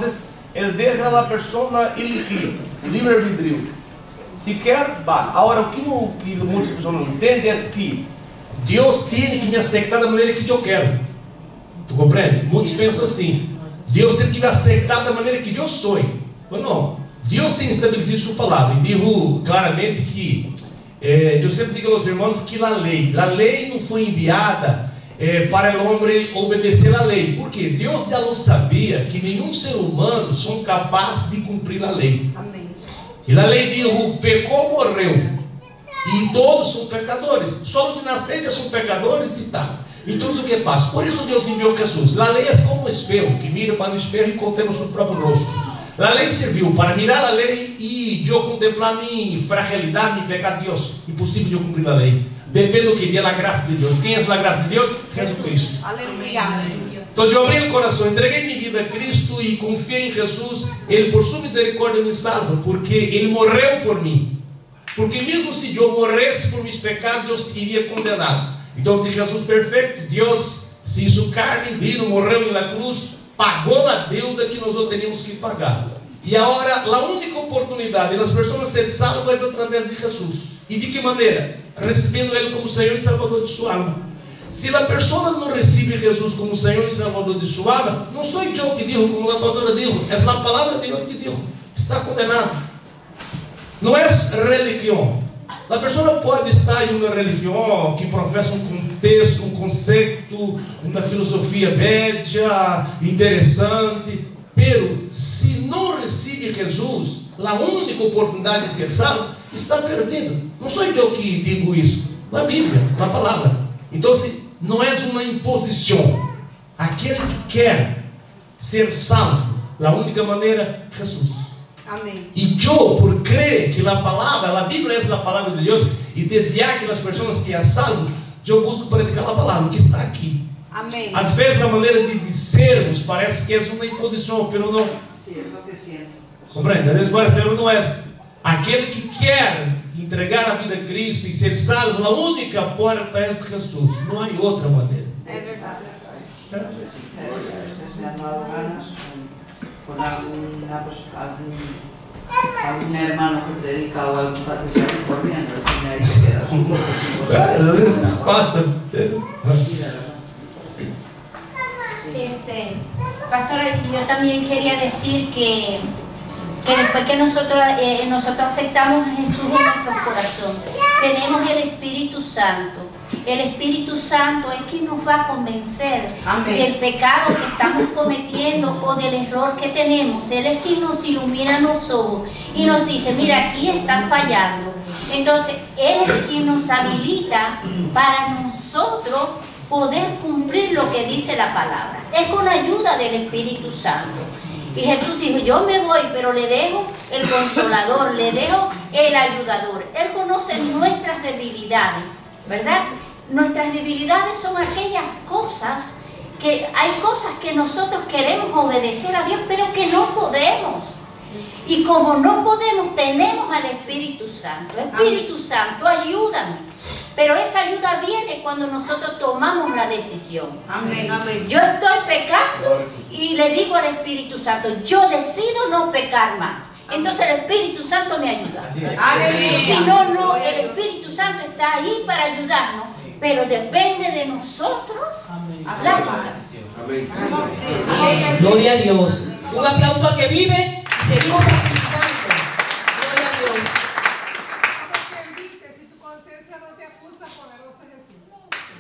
S11: ele deixa a pessoa elegir, livre-arbítrio. Se quer, vá. Agora, o que muitas pessoas não entendem é que Deus tem que me aceitar da maneira que eu quero. Tu compreende? Muitos pensam assim, Deus tem que me aceitar da maneira que eu sou. Mas não, Deus tem estabelecido sua palavra e dijo claramente que eu sempre digo aos irmãos que a lei não foi enviada para o homem obedecer a lei, porque Deus já não sabia que nenhum ser humano são capaz de cumprir a lei. Amém. E a lei diz, pecou, morreu, e todos são pecadores, só de nascer já são pecadores e tal. Então o que passa? Por isso Deus enviou Jesus. A lei é como um espelho, que mira para o espelho e contempla o seu próprio rosto. A lei serviu para mirar a lei e eu contemplar minha fragilidade, meu pecado. Deus, impossível de eu cumprir a lei. Depende do que? Da graça de Deus. Quem é a graça de Deus? Jesus Cristo.
S2: Aleluia.
S7: Então eu abri o coração, entreguei minha vida a Cristo e confiei em Jesus. Ele por sua misericórdia me salva, porque Ele morreu por mim. Porque mesmo se eu morresse por meus pecados, eu seria condenado. Então se Jesus perfeito, Deus se hizo carne, vino, morreu na cruz, pagou a deuda que nós teríamos que pagar. E agora, a única oportunidade das pessoas ser salvas é através de Jesus. E de que maneira? Recebendo Ele como Senhor e Salvador de sua alma. Se a pessoa não recebe Jesus como Senhor e Salvador de sua alma, não sou eu que digo, como a pastora dijo, é a palavra de Deus que dijo, está condenado. Não é religião. A pessoa pode estar em uma religião que professa um contexto, um conceito, uma filosofia média, interessante, pero se não recebe Jesus, a única oportunidade de ser salvo, está perdido. Não sou eu que digo isso, na Bíblia, na palavra. Então, não é uma imposição. Aquele que quer ser salvo, a única maneira é Jesus.
S5: Amém.
S7: E eu, por crer que a palavra, a Bíblia é a palavra de Deus, e desejar que as pessoas sejam salvas, eu busco predicar a palavra que está aqui.
S5: Amém.
S7: Às vezes, a maneira de dissermos parece que é uma imposição, mas não.
S10: Sí, es lo que siento.
S7: Compreende? Mas não é. Aquele que quer entregar a vida a Cristo e ser salvo, a única porta é Jesus. Não há outra maneira.
S5: É verdade.
S10: Me han dado ganas con algún hermano que predica o algún padre que sale corriendo, y ahí se queda.
S7: A veces pasa.
S1: Pastora, yo también quería decir que después que nosotros aceptamos a Jesús en nuestro corazón, tenemos el Espíritu Santo. El Espíritu Santo es quien nos va a convencer del pecado que estamos cometiendo o del error que tenemos. Él es quien nos ilumina los ojos y nos dice, mira, aquí estás fallando. Entonces, Él es quien nos habilita para nosotros poder cumplir lo que dice la palabra. Es con la ayuda del Espíritu Santo. Y Jesús dijo, yo me voy, pero le dejo el Consolador, le dejo el Ayudador. Él conoce nuestras debilidades, ¿verdad? Nuestras debilidades son aquellas cosas que hay cosas que nosotros queremos obedecer a Dios, pero que no podemos. Y como no podemos, tenemos al Espíritu Santo. Espíritu Santo, ayúdame. Pero esa ayuda viene cuando nosotros tomamos la decisión.
S5: Amén.
S1: Amén. Yo estoy pecando y le digo al Espíritu Santo, yo decido no pecar más. Entonces el Espíritu Santo me ayuda. Si no, el Espíritu Santo está ahí para ayudarnos, pero depende de nosotros la ayuda.
S8: Gloria a Dios. Un aplauso al que vive y seguimos participando. Gloria a Dios.
S2: Dice, si tu conciencia no te acusa, poderoso Jesús.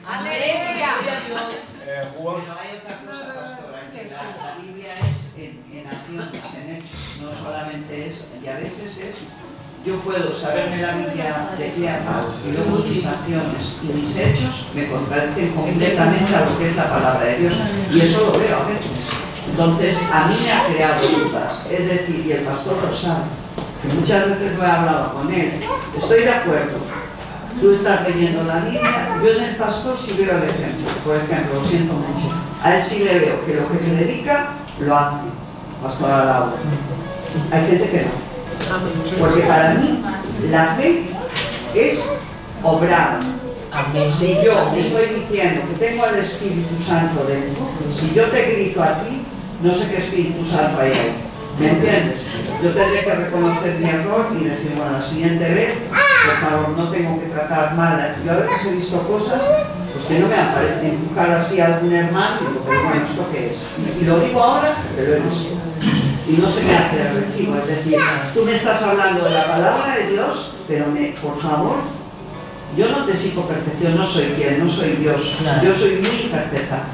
S5: Aleluya.
S10: Bueno, hay otra cosa, pastora, que la Biblia es en acciones, en hechos, no solamente es, y a veces es, yo puedo saberme la Biblia de pie a paz y luego mis acciones y mis hechos me contradicen completamente a lo que es la palabra de Dios, y eso lo veo a veces. Entonces, a mí me ha creado dudas, es decir, y el pastor lo sabe, que muchas veces lo he hablado con él, estoy de acuerdo. Tú estás leyendo la Biblia, yo en el pastor sí veo el ejemplo, por ejemplo, lo siento mucho, a él sí le veo que lo que predica lo hace, pastor Laura. Hay gente que no, porque para mí la fe es obrada. Si yo estoy diciendo que tengo al Espíritu Santo dentro, si yo te grito a ti, no sé qué Espíritu Santo hay ahí. ¿Me entiendes? Yo tendré que reconocer mi error y decir, bueno, la siguiente vez, por favor, no tengo que tratar mal. Yo a veces he visto cosas pues, que no me han parecido, empujar así a algún hermano y digo, pero bueno, ¿esto qué es? Y lo digo ahora, pero he visto. Y no se me hace de recibo, es decir, tú me estás hablando de la palabra de Dios, pero por favor, yo no te exijo perfección, no soy quien, no soy Dios, yo soy muy imperfecta.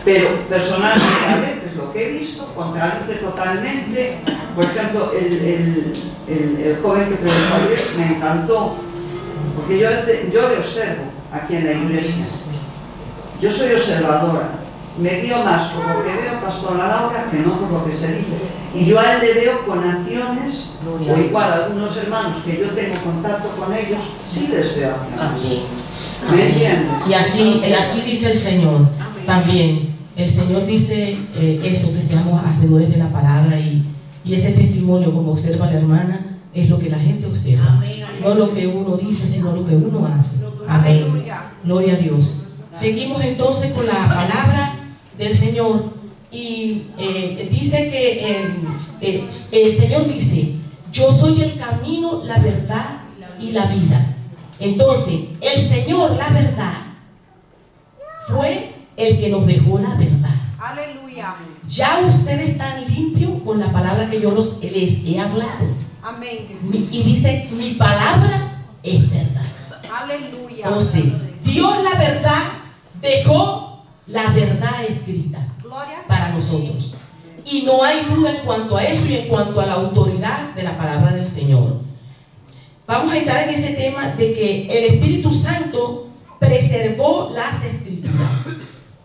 S10: Pero personalmente a veces lo que he visto contradice totalmente. Por ejemplo, el joven que predicó ayer me encantó, porque yo le observo aquí en la iglesia. Yo soy observadora, me guío más por lo que veo, pastor Laura, que no por lo que se dice. Y yo a él le veo con acciones, o igual a algunos hermanos que yo tengo contacto con ellos, sí les veo acciones. ¿Me entiendes?
S8: Y así dice el Señor también. El Señor dice eso, que seamos hacedores de la palabra y ese testimonio, como observa la hermana, es lo que la gente observa. Amén. No lo que uno dice, sino lo que uno hace. Amén. Gloria a Dios. Seguimos entonces con la palabra del Señor y dice que el Señor dice, yo soy el camino, la verdad y la vida. Entonces, el Señor, la verdad, fue el que nos dejó la verdad.
S5: Aleluya.
S8: Ya ustedes están limpios con la palabra que yo les he hablado.
S5: Amén.
S8: Y dice, mi palabra es verdad.
S5: Aleluya.
S8: Entonces, Dios la verdad dejó la verdad escrita para nosotros. y no hay duda en cuanto a eso y en cuanto a la autoridad de la palabra del Señor. Vamos a entrar en este tema de que el Espíritu Santo preservó las Escrituras.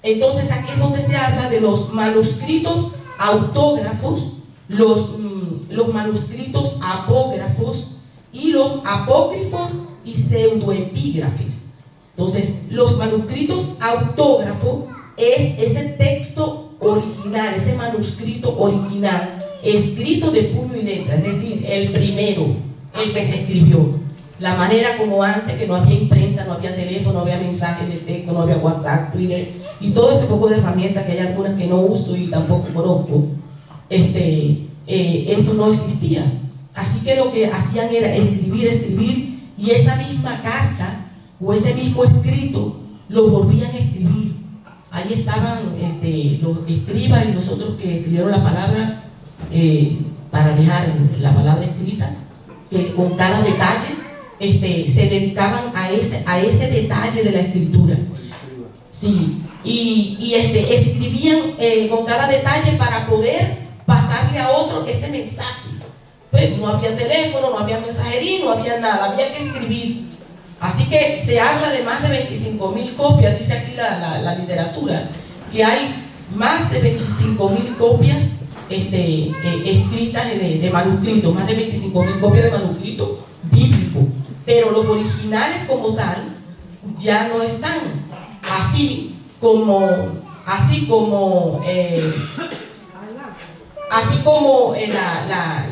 S8: Entonces aquí es donde se habla de los manuscritos autógrafos, los manuscritos apógrafos y los apócrifos y pseudoepígrafes. Entonces, los manuscritos autógrafos es ese texto original, ese manuscrito original, escrito de puño y letra, es decir, el primero, el que se escribió. La manera como antes, que no había imprenta, no había teléfono, no había mensaje de texto, no había WhatsApp, Twitter y todo este poco de herramientas que hay algunas que no uso y tampoco conozco. Esto no existía. Así que lo que hacían era escribir, y esa misma carta o ese mismo escrito lo volvían a escribir. Ahí estaban los escribas y los otros que escribieron la palabra para dejar la palabra escrita, que con cada detalle se dedicaban a ese detalle de la escritura. Sí, y escribían con cada detalle para poder pasarle a otro ese mensaje. Pues no había teléfono, no había mensajería, no había nada, había que escribir. Así que se habla de más de 25.000 copias, dice aquí la literatura, que hay más de 25.000 copias escritas de manuscritos, más de 25.000 copias de manuscritos bíblicos, pero los originales como tal ya no están, así como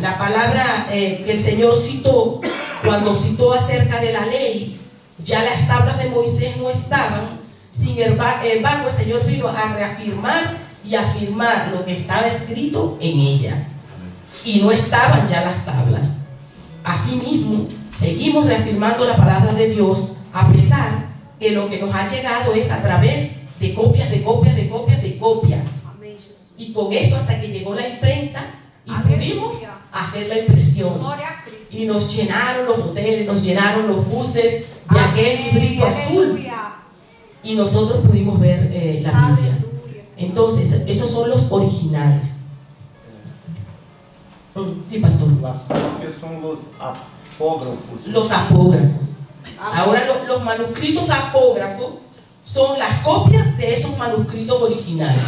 S8: la palabra que el Señor citó cuando citó acerca de la ley. Ya las tablas de Moisés no estaban, sin embargo el Señor vino a reafirmar y afirmar lo que estaba escrito en ella, y no estaban ya las tablas. Asimismo, seguimos reafirmando la palabra de Dios, a pesar que lo que nos ha llegado es a través de copias, y con eso hasta que llegó la imprenta y pudimos hacer la impresión, y nos llenaron los hoteles, nos llenaron los buses de aquel librito azul, y nosotros pudimos ver la Biblia. Entonces, esos son los originales. Sí, pastor.
S11: Las copias son los apógrafos.
S8: Los apógrafos. Ahora los manuscritos apógrafos son las copias de esos manuscritos originales,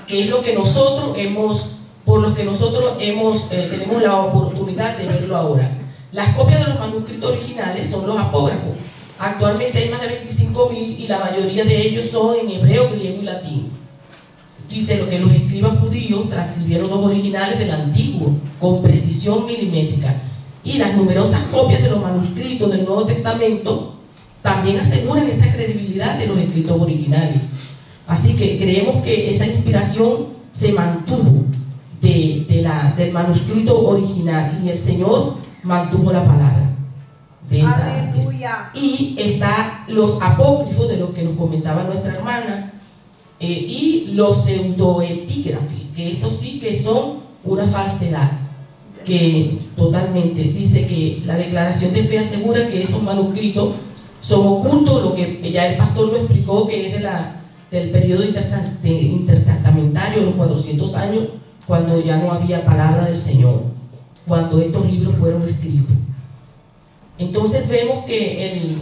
S8: que es lo que nosotros tenemos la oportunidad de verlo ahora. Las copias de los manuscritos originales son los apógrafos. Actualmente hay más de 25.000 y la mayoría de ellos son en hebreo, griego y latín. Dice lo que los escribas judíos transcribieron los originales del antiguo con precisión milimétrica, y las numerosas copias de los manuscritos del Nuevo Testamento también aseguran esa credibilidad de los escritos originales. Así que creemos que esa inspiración se mantuvo del manuscrito original, y el Señor mantuvo la palabra de esta. Y está los apócrifos, de los que nos comentaba nuestra hermana, y los pseudoepígrafes, que eso sí que son una falsedad, que totalmente dice que la declaración de fe asegura que esos manuscritos son ocultos, lo que ya el pastor lo explicó, que es del periodo intertestamentario, los 400 años, cuando ya no había palabra del Señor, cuando estos libros fueron escritos. Entonces vemos que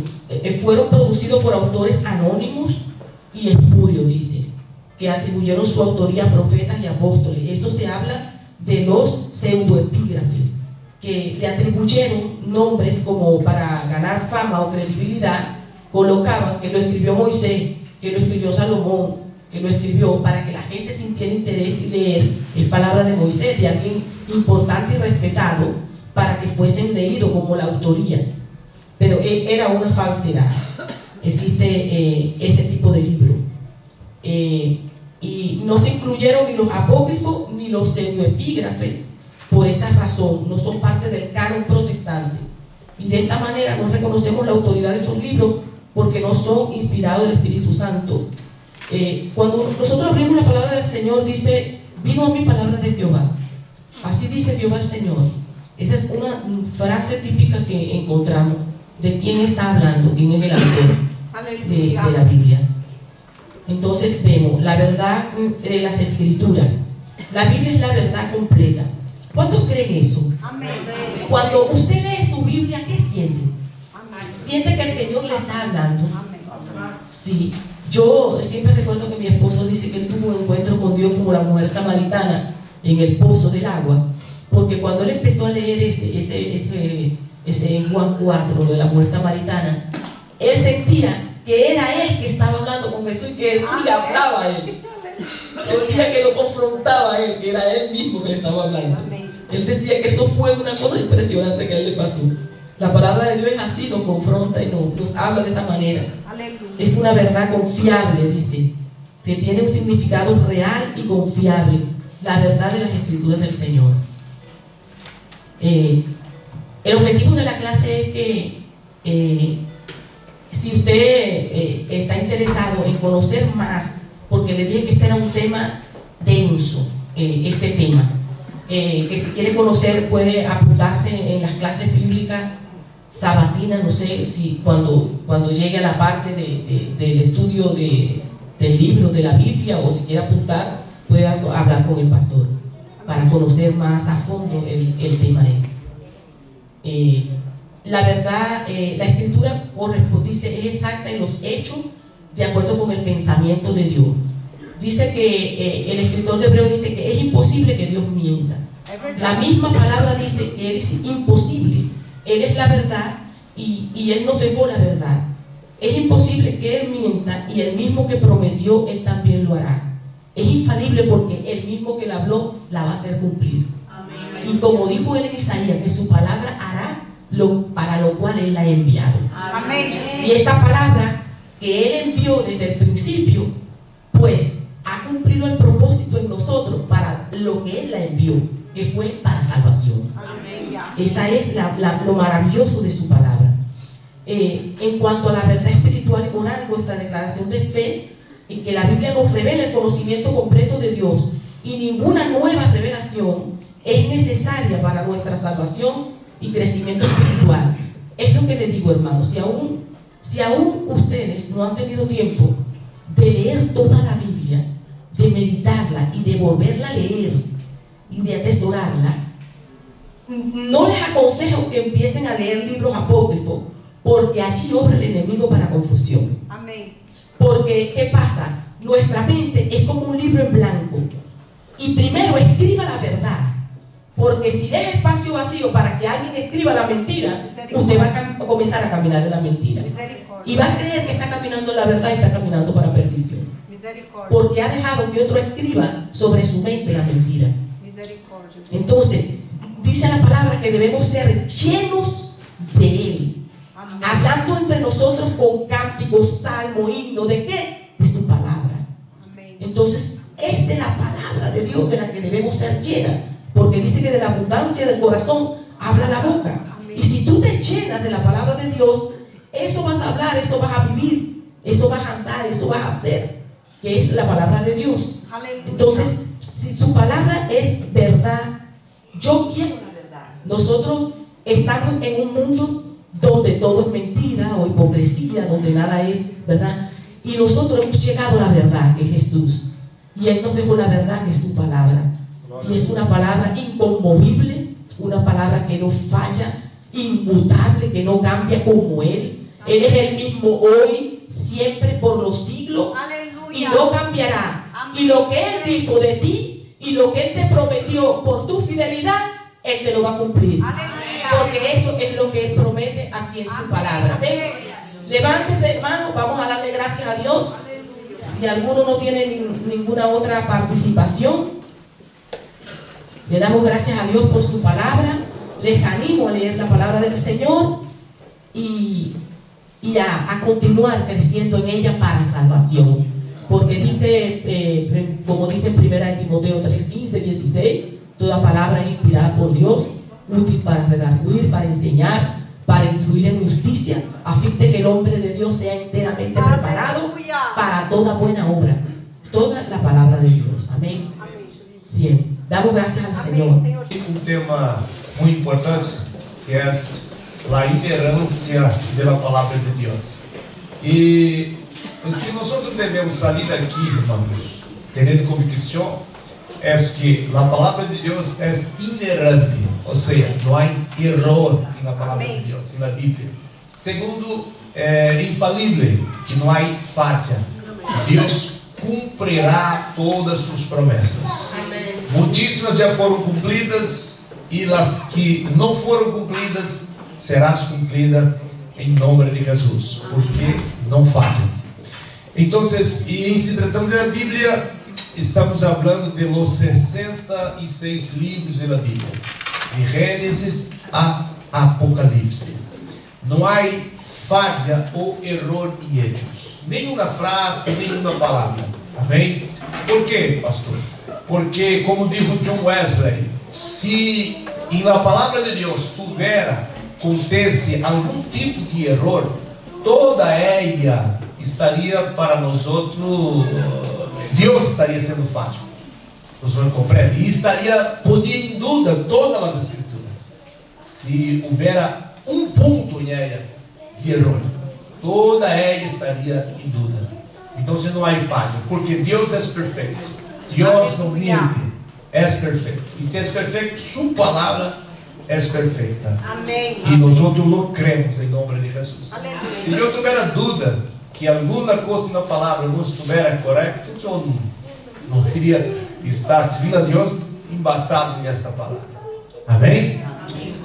S8: fueron producidos por autores anónimos y espurios, dice, que atribuyeron su autoría a profetas y apóstoles. Esto se habla de los pseudoepígrafes, que le atribuyeron nombres como para ganar fama o credibilidad. Colocaban que lo escribió Moisés, que lo escribió Salomón, que lo escribió, para que la gente sintiera interés y leer es palabra de Moisés, de alguien importante y respetado, para que fuesen leídos como la autoría. Pero era una falsedad. Existe ese tipo de libro. Y no se incluyeron ni los apócrifos ni los pseudoepígrafes. Por esa razón no son parte del canon protestante, y de esta manera no reconocemos la autoridad de esos libros, porque no son inspirados del Espíritu Santo. Cuando nosotros abrimos la palabra del Señor, dice: vino a mí palabra de Jehová. Así dice Jehová el Señor. Esa es una frase típica que encontramos de quién está hablando, quién es el autor de la Biblia. Entonces vemos la verdad de las Escrituras. La Biblia es la verdad completa. ¿Cuántos creen eso?
S2: Amén.
S8: Cuando usted lee su Biblia, ¿qué siente? Siente que el Señor le está hablando. Sí. Yo siempre recuerdo que mi esposo dice que él tuvo un encuentro con Dios como la mujer samaritana en el pozo del agua, porque cuando él empezó a leer ese en Juan 4, lo de la mujer samaritana, él sentía que era él que estaba hablando con Jesús y que Jesús le hablaba a él. Sentía que lo confrontaba a él, que era él mismo que le estaba hablando. Él decía que eso fue una cosa impresionante que a él le pasó. La palabra de Dios es así, nos confronta y nos habla de esa manera. Es una verdad confiable, dice, que tiene un significado real y confiable, la verdad de las Escrituras del Señor. El objetivo de la clase es que si usted está interesado en conocer más, porque le dije que este era un tema denso, este tema, que si quiere conocer puede apuntarse en las clases bíblicas sabatinas, no sé si cuando llegue a la parte del estudio del libro de la Biblia, o si quiere apuntar, puede hablar con el pastor para conocer más a fondo el tema este. La verdad, la escritura dice, es exacta en los hechos de acuerdo con el pensamiento de Dios. Dice que el escritor de Hebreos dice que es imposible que Dios mienta. La misma palabra dice que es imposible. Él es la verdad y Él nos dejó la verdad. Es imposible que Él mienta, y el mismo que prometió, Él también lo hará. Es infalible porque el mismo que le habló la va a hacer cumplir. Y como dijo él en Isaías, que su palabra hará para lo cual Él la ha enviado.
S2: Amén.
S8: Y esta palabra que Él envió desde el principio, pues ha cumplido el propósito en nosotros para lo que Él la envió, que fue para salvación. Esta es lo maravilloso de su palabra. En cuanto a la verdad espiritual y moral, nuestra declaración de fe, en que la Biblia nos revela el conocimiento completo de Dios, y ninguna nueva revelación es necesaria para nuestra salvación y crecimiento espiritual. Es lo que les digo, hermanos, si aún ustedes no han tenido tiempo de leer toda la Biblia, de meditarla y de volverla a leer y de atesorarla, no les aconsejo que empiecen a leer libros apócrifos, porque allí obra el enemigo para confusión.
S2: Amén.
S8: Porque, ¿qué pasa? Nuestra mente es como un libro en blanco, y primero escriba la verdad, porque si deja espacio vacío para que alguien escriba la mentira, usted va a comenzar a caminar en la mentira y va a creer que está caminando en la verdad y está caminando para perdición, porque ha dejado que otro escriba sobre su mente la mentira. Entonces dice la palabra que debemos ser llenos de Él, hablando entre nosotros con cánticos, salmo, himno, ¿de qué? De su palabra. Entonces es de la palabra de Dios de la que debemos ser llenas, porque dice que de la abundancia del corazón habla la boca. Y si tú te llenas de la palabra de Dios, eso vas a hablar, eso vas a vivir, eso vas a andar, eso vas a hacer, que es la palabra de Dios. Entonces, si su palabra es verdad, yo quiero la verdad. Nosotros estamos en un mundo donde todo es mentira o hipocresía, donde nada es verdad, y nosotros hemos llegado a la verdad, que es Jesús, y Él nos dejó la verdad, que es su palabra, y es una palabra inconmovible, una palabra que no falla, inmutable, que no cambia como Él. Él es el mismo hoy, siempre, por los siglos. Aleluya. Y no cambiará. Amén. Y lo que Él dijo de ti y lo que Él te prometió por tu fidelidad, Él te lo va a cumplir. Aleluya. Porque eso es lo que Él promete aquí en su palabra. Amén. Levántese, hermano, vamos a darle gracias a Dios. Si alguno no tiene ninguna otra participación, le damos gracias a Dios por su palabra. Les animo a leer la palabra del Señor y a continuar creciendo en ella para salvación. Porque dice, como dice en 1 Timoteo 3, 15, 16, toda palabra es inspirada por Dios, útil para redarguir, para enseñar, para instruir en justicia, a fin de que el hombre de Dios sea enteramente preparado para toda buena obra. Toda la palabra de Dios. Amén. Siempre. Damos gracias al Señor.
S7: Un tema muy importante que es la inerrancia de la palabra de Dios. Y o que nosotros debemos salir aquí, hermanos, teniendo convicción, é que a palavra de Deus é inerrante, ou seja, não há erro na palavra de Deus, na Bíblia. Segundo, é infalível, que não há falha. Deus cumprirá todas suas promessas. Muitíssimas já foram cumpridas e as que não foram cumpridas serão cumpridas em nome de Jesus, porque não falham. Então, e se tratando da Bíblia, estamos falando de los 66 livros da Bíblia, de Gênesis a Apocalipse. Não há falha ou erro em Hechos, nenhuma frase, nenhuma palavra. Amém? Por quê, pastor? Porque, como disse John Wesley, se em la palavra de Deus acontece algum tipo de erro, toda ela estaria para nós outros, Deus estaria sendo falho. Nós vamos compreender? E estaria pondo em dúvida todas as escrituras. Se houvera um ponto em ela de erro, toda ela estaria em dúvida. Então, se não há falha, porque Deus é perfeito, Deus não miente, é perfeito. E se é perfeito, sua palavra é perfeita.
S5: Amém.
S7: E nós outros não cremos em nome de Jesus.
S5: Aleluia.
S7: Se eu tiver dúvida que alguma coisa na palavra não estiver correta, eu não queria estar servindo a Deus embasado nesta palavra. Amém?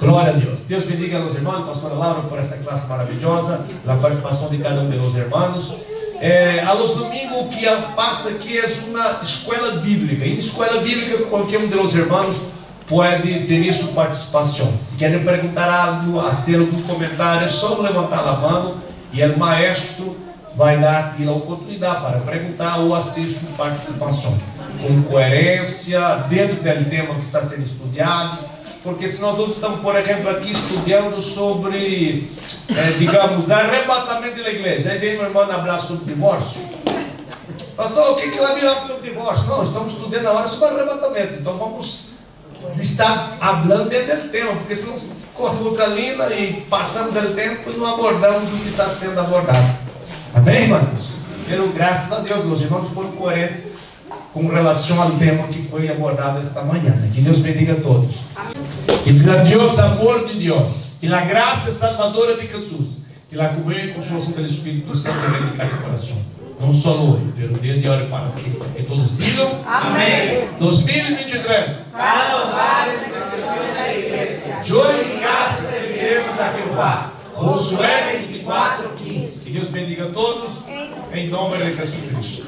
S7: Glória a Deus. Deus bendiga a los irmãos, pastora Laura, por essa classe maravilhosa, a participação de cada um de los irmãos. A los domingos que passa aqui é uma escola bíblica. Em escola bíblica, qualquer um de los irmãos pode ter sua participação. Se querem perguntar algo, fazer algum comentário, é só levantar a mão e o maestro vai dar a oportunidade para perguntar ou fazer sua participação com coerência dentro do tema que está sendo estudado. Porque se nós outros estamos, por exemplo, aqui estudando sobre, digamos, arrebatamento da igreja, aí vem meu irmão falar sobre divórcio. Pastor, o que é a Bíblia sobre divórcio? Não, estamos estudando agora sobre arrebatamento, então vamos estar falando dentro do tema, porque senão corre outra linha e passamos o tempo e não abordamos o que está sendo abordado. Amém, irmãos? Pelo graças a Deus, os irmãos foram coerentes com relação ao tema que foi abordado esta manhã. Que Deus bendiga a todos. Que o grandioso amor de Deus, que a graça salvadora de Jesus, que a comunhão e consolação do Espírito Santo venha em cada coração. Não só hoje, mas o dia de hora para sempre. Que todos digam amém. 2023. Joia e graça serviremos a Jeová. Josué 24:15. Que Deus bendiga a todos, em nome de Jesus Cristo.